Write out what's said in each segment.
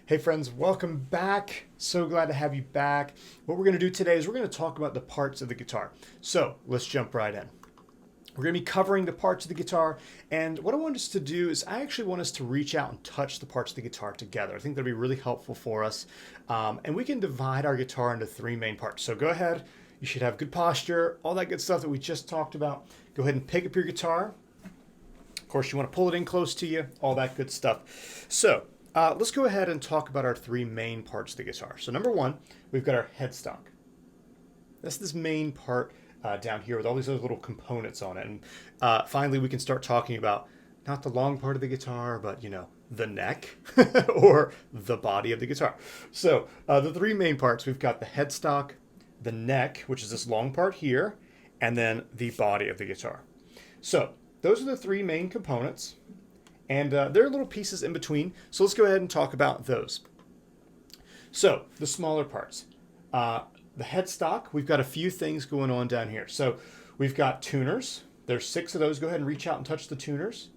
Hey friends, welcome back. So glad to have you back. What we're going to do today is we're going to talk about the parts of the guitar. So let's jump right in. We're going to be covering the parts of the guitar, and what I want us to do is I actually want us to reach out and touch the parts of the guitar together. I think that'll be really helpful for us, and we can divide our guitar into three main parts. So go ahead, you should have good posture, all that good stuff that we just talked about. Go ahead and pick up your guitar. Of course, you want to pull it in close to you, all that good stuff. So let's go ahead and talk about our three main parts of the guitar. So number one, we've got our headstock. That's this main part down here with all these other little components on it. And finally, we can start talking about not the long part of the guitar, but the neck or the body of the guitar. So the three main parts, we've got the headstock, the neck, which is this long part here, and then the body of the guitar. So those are the three main components. And there are little pieces in between, so let's go ahead and talk about those. So, the smaller parts. The headstock, we've got a few things going on down here. So, we've got tuners. There's 6 of those. Go ahead and reach out and touch the tuners.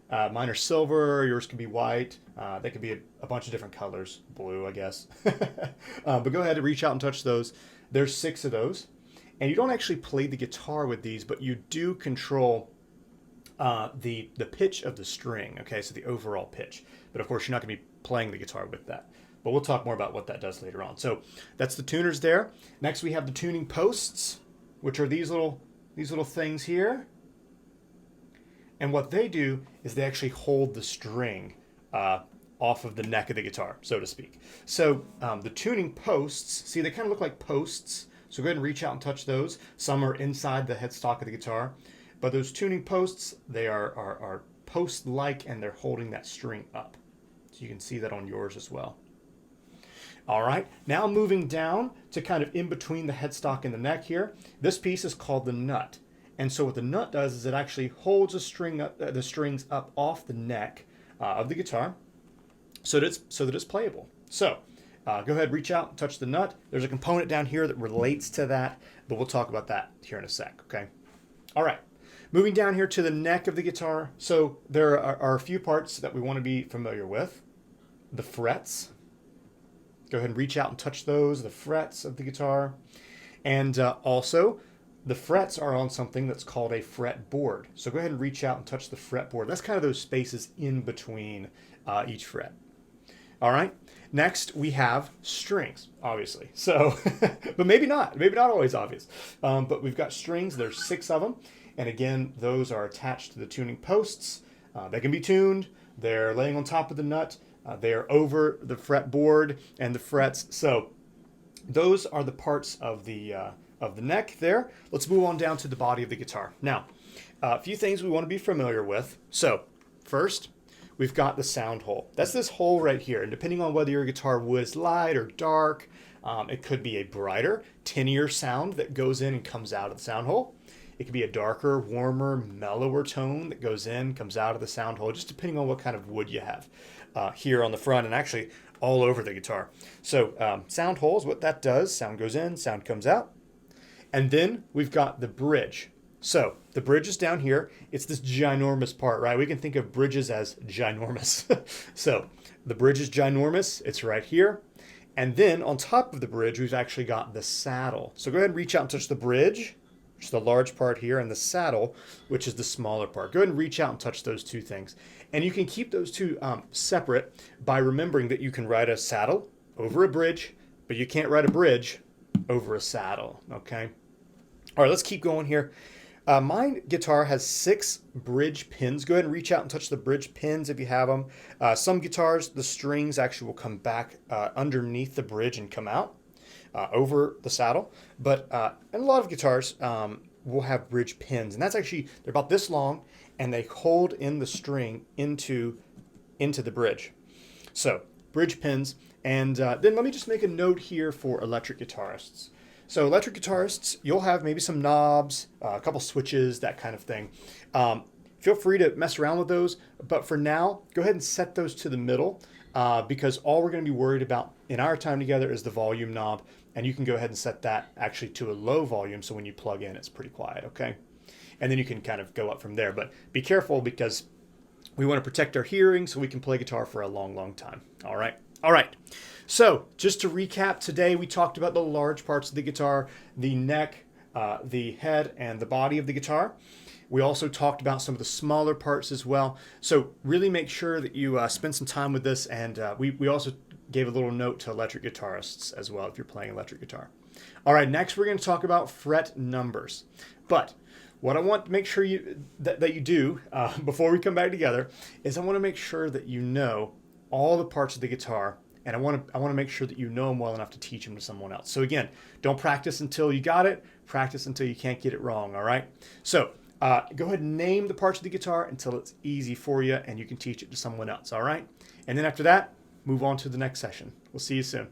Mine are silver, yours can be white. They could be a bunch of different colors, blue, I guess. But go ahead and reach out and touch those. There's 6 of those. And you don't actually play the guitar with these, but you do control the pitch of the string, okay, so the overall pitch. But of course, you're not going to be playing the guitar with that. But we'll talk more about what that does later on. So that's the tuners there. Next, we have the tuning posts, which are these little things here. And what they do is they actually hold the string off of the neck of the guitar, so to speak. So the tuning posts, see, they kind of look like posts. So go ahead and reach out and touch those. Some are inside the headstock of the guitar. But those tuning posts, they are post-like, and they're holding that string up. So you can see that on yours as well. All right, now moving down to kind of in between the headstock and the neck here. This piece is called the nut. And so what the nut does is it actually holds the strings up off the neck of the guitar so that it's playable. So go ahead, reach out, and touch the nut. There's a component down here that relates to that, but we'll talk about that here in a sec, okay? All right. Moving down here to the neck of the guitar, so there are a few parts that we want to be familiar with. The frets. Go ahead and reach out and touch those, the frets of the guitar. And also, the frets are on something that's called a fretboard. So go ahead and reach out and touch the fretboard. That's kind of those spaces in between each fret. All right. Next, we have strings, obviously. So, but maybe not always obvious. But we've got strings. There's 6 of them. And again, those are attached to the tuning posts. They can be tuned. They're laying on top of the nut. They are over the fretboard and the frets. So those are the parts of the neck there. Let's move on down to the body of the guitar. Now, a few things we want to be familiar with. So first, we've got the sound hole. That's this hole right here. And depending on whether your guitar wood is light or dark, it could be a brighter, tinnier sound that goes in and comes out of the sound hole. It could be a darker, warmer, mellower tone that goes in, comes out of the sound hole, just depending on what kind of wood you have here on the front and actually all over the guitar. So sound holes, what that does, sound goes in, sound comes out. And then we've got the bridge. So the bridge is down here. It's this ginormous part, right? We can think of bridges as ginormous. So the bridge is ginormous. It's right here. And then on top of the bridge, we've actually got the saddle. So go ahead and reach out and touch the bridge, which is the large part here, and the saddle, which is the smaller part. Go ahead and reach out and touch those two things. And you can keep those two separate by remembering that you can ride a saddle over a bridge, but you can't ride a bridge over a saddle, okay? All right, let's keep going here. My guitar has 6 bridge pins. Go ahead and reach out and touch the bridge pins if you have them. Some guitars, the strings actually will come back underneath the bridge and come out over the saddle. But and a lot of guitars will have bridge pins. And that's actually, they're about this long, and they hold in the string into the bridge. So, bridge pins. And then let me just make a note here for electric guitarists. So electric guitarists, you'll have maybe some knobs, a couple switches, that kind of thing. Feel free to mess around with those, but for now, go ahead and set those to the middle because all we're going to be worried about in our time together is the volume knob, and you can go ahead and set that actually to a low volume so when you plug in, it's pretty quiet, okay? And then you can kind of go up from there, but be careful because we want to protect our hearing so we can play guitar for a long, long time. All right. So just to recap, today we talked about the large parts of the guitar, the neck, the head, and the body of the guitar. We also talked about some of the smaller parts as well. So really make sure that you spend some time with this, and we also gave a little note to electric guitarists as well if you're playing electric guitar. All right, next we're going to talk about fret numbers. But what I want to make sure that you do before we come back together is I want to make sure that you know all the parts of the guitar, and I want to make sure that you know them well enough to teach them to someone else. So again, don't practice until you got it. Practice until you can't get it wrong, all right? So go ahead and name the parts of the guitar until it's easy for you and you can teach it to someone else, all right? And then after that, move on to the next session. We'll see you soon.